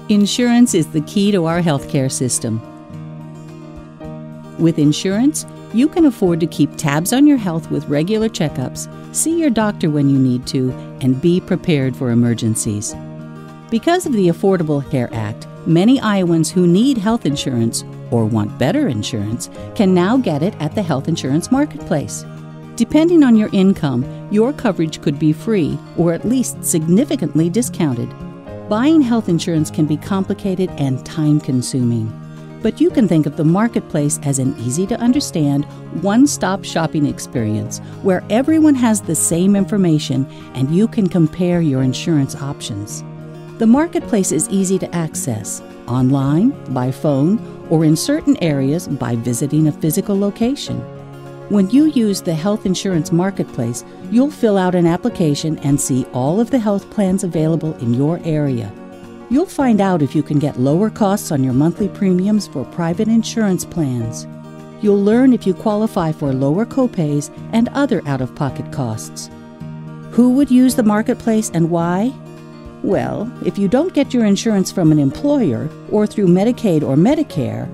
Insurance is the key to our healthcare system. With insurance, you can afford to keep tabs on your health with regular checkups, see your doctor when you need to, and be prepared for emergencies. Because of the Affordable Care Act, many Iowans who need health insurance or want better insurance can now get it at the health insurance marketplace. Depending on your income, your coverage could be free or at least significantly discounted. Buying health insurance can be complicated and time-consuming, but you can think of the marketplace as an easy-to-understand, one-stop shopping experience where everyone has the same information and you can compare your insurance options. The marketplace is easy to access, online, by phone, or in certain areas by visiting a physical location. When you use the health insurance marketplace, you'll fill out an application and see all of the health plans available in your area. You'll find out if you can get lower costs on your monthly premiums for private insurance plans. You'll learn if you qualify for lower copays and other out-of-pocket costs. Who would use the marketplace and why? Well, if you don't get your insurance from an employer or through Medicaid or Medicare,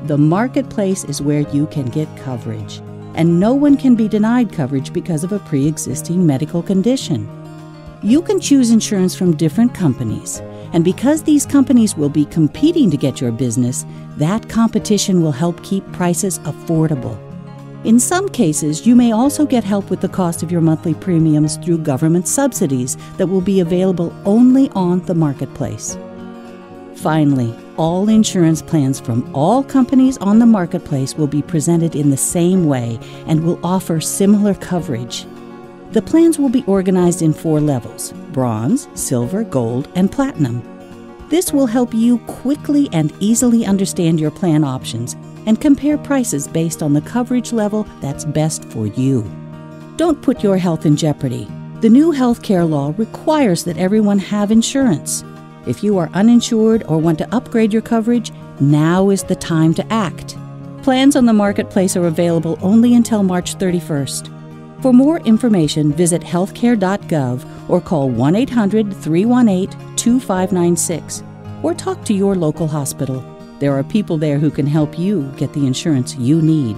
the marketplace is where you can get coverage. And no one can be denied coverage because of a pre-existing medical condition. You can choose insurance from different companies, and because these companies will be competing to get your business, that competition will help keep prices affordable. In some cases, you may also get help with the cost of your monthly premiums through government subsidies that will be available only on the marketplace. Finally, all insurance plans from all companies on the marketplace will be presented in the same way and will offer similar coverage. The plans will be organized in 4 levels: bronze, silver, gold, and platinum. This will help you quickly and easily understand your plan options and compare prices based on the coverage level that's best for you. Don't put your health in jeopardy. The new healthcare law requires that everyone have insurance. If you are uninsured or want to upgrade your coverage, now is the time to act. Plans on the marketplace are available only until March 31st. For more information, visit healthcare.gov or call 1-800-318-2596 or talk to your local hospital. There are people there who can help you get the insurance you need.